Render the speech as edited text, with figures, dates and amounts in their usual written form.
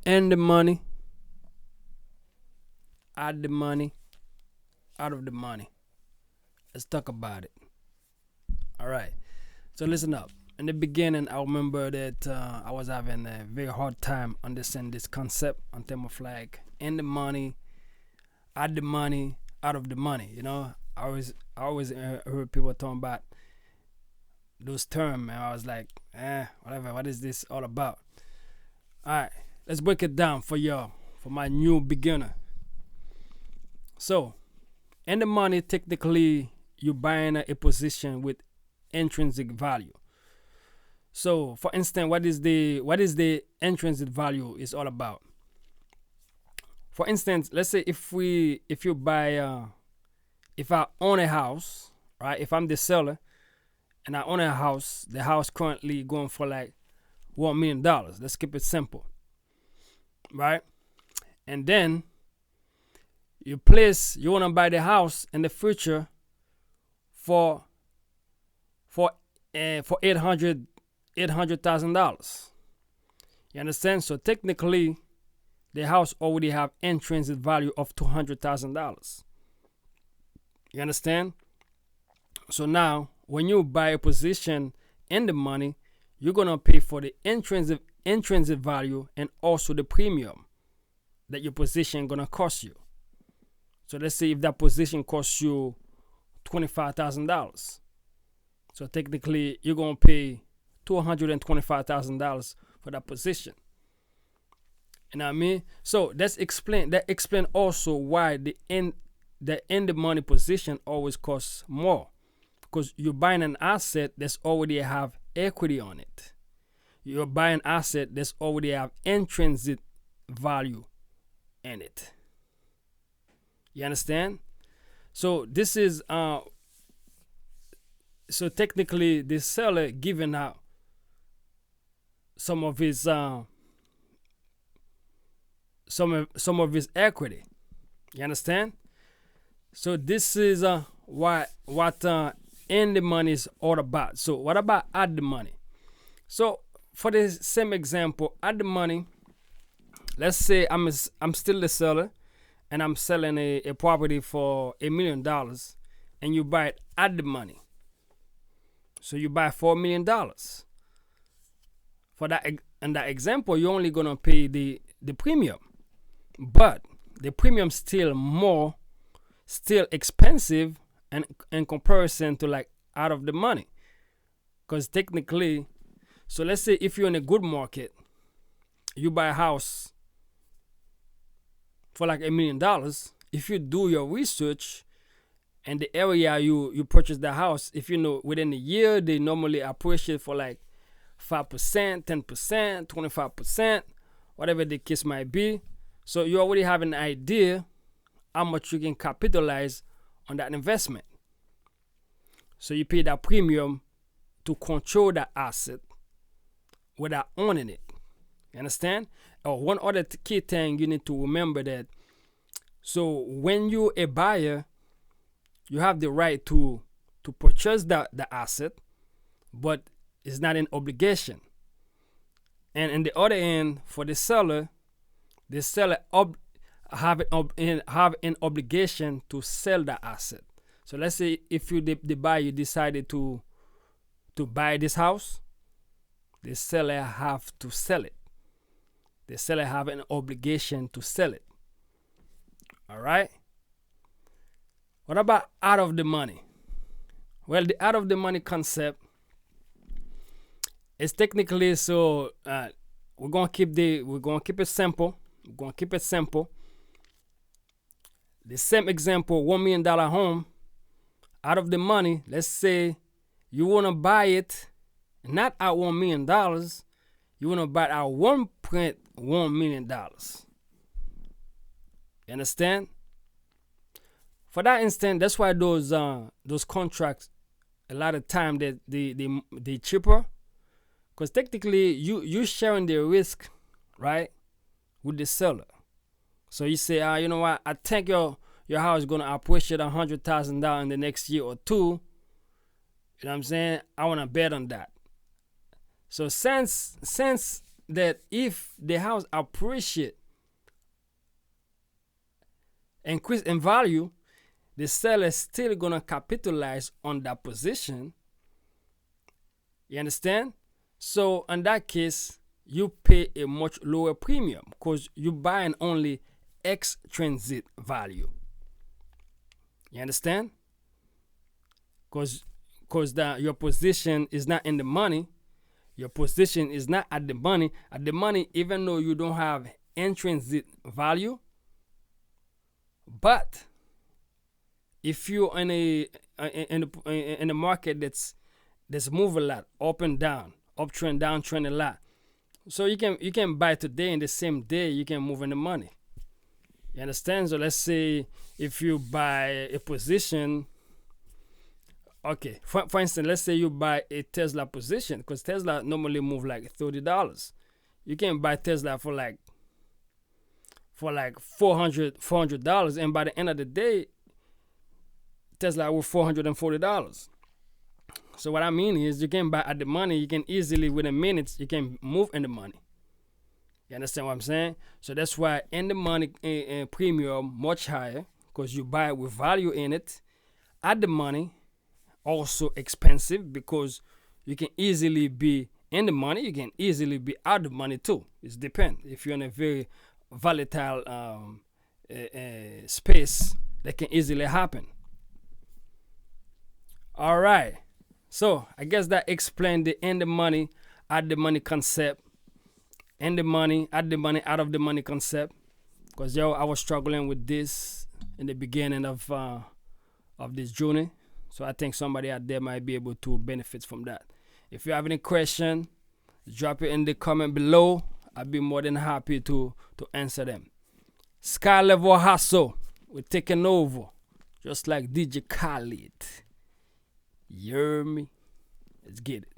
And the money, add the money, out of the money. Let's talk about it. All right. So listen up. In the beginning, I remember that I was having a very hard time understanding this concept on terms of like in the money, add the money, out of the money. I always heard people talking about those terms, and I was like, whatever. What is this all about? All right, let's break it down for y'all, for my new beginner. So, in the money, technically, you're buying a position with intrinsic value. So, for instance, what is the intrinsic value is all about? For instance, let's say if I own a house, right? If I'm the seller and I own a house, the house currently going for like $1 million. Let's keep it simple, right? And then you want to buy the house in the future for for $800,000. You understand? So technically, the house already have intrinsic value of $200,000. You understand? So now, when you buy a position in the money, you're gonna pay for the intrinsic value and also the premium that your position gonna cost you. So let's say if that position costs you $25,000, so technically you're gonna pay $225,000 for that position. You know what I mean? So that explain also why the money position always costs more, because you're buying an asset that's already have equity on it. You're buying an asset that's already have intrinsic value in it. You understand? So this is so technically the seller giving out some of his some of his equity. You understand? So this is what in the money is all about. So what about add the money? So for the same example, add the money. Let's say I'm still the seller, and I'm selling a property for $1 million, and you buy it at the money. So you buy $4 million. For that in that example, you're only gonna pay the premium, but the premium still expensive and in comparison to like out of the money, because technically, so let's say if you're in a good market, you buy a house for like $1 million. If you do your research and the area you purchase the house, if you know within a year they normally appreciate for like 5%, 10%, 25%, whatever the case might be. So you already have an idea how much you can capitalize on that investment. So you pay that premium to control that asset without owning it. You understand? One other key thing you need to remember that, so when you're a buyer, you have the right to purchase the asset, but it's not an obligation. And in the other end, for the seller have an obligation to sell the asset. So let's say if you the buyer decided to buy this house, the seller have to sell it. The seller have an obligation to sell it. All right. What about out of the money? Well, the out of the money concept is technically, so we're gonna keep it simple. We're gonna keep it simple. The same example, $1 million home, out of the money. Let's say you wanna buy it not at $1 million. You wanna buy it at $1.1 million. You understand? For that instance, that's why those contracts a lot of time they cheaper, because technically you sharing the risk, right, with the seller. So you say, you know what, I think your house is gonna appreciate $100,000 in the next year or two. You know what I'm saying? I wanna bet on that. So since that if the house appreciate, increase in value, the seller is still gonna capitalize on that position. You understand? So in that case, you pay a much lower premium because you're buying only X transit value. You understand? Because your position is not in the money. Your position is not at the money. At the money, even though you don't have intrinsic value, but if you're in a market that's move a lot, up and down, uptrend, downtrend a lot, so you can buy today and the same day you can move in the money. You understand? So let's say if you buy a position, okay, for instance, let's say you buy a Tesla position, because Tesla normally move like $30. You can buy Tesla for like $400, and by the end of the day, Tesla worth $440. So what I mean is, you can buy at the money. You can easily, within minutes, you can move in the money. You understand what I'm saying? So that's why in the money premium much higher, because you buy with value in it. At the money, also expensive, because you can easily be in the money. You can easily be out of the money too. It depends. If you're in a very volatile space, that can easily happen. All right. So I guess that explained the in the money, out the money concept. In the money, at the money, out of the money concept. Because I was struggling with this in the beginning of this journey. So I think somebody out there might be able to benefit from that. If you have any question, drop it in the comment below. I'll be more than happy to answer them. Sky Level Hustle, we're taking over, just like DJ Khaled. You hear me? Let's get it.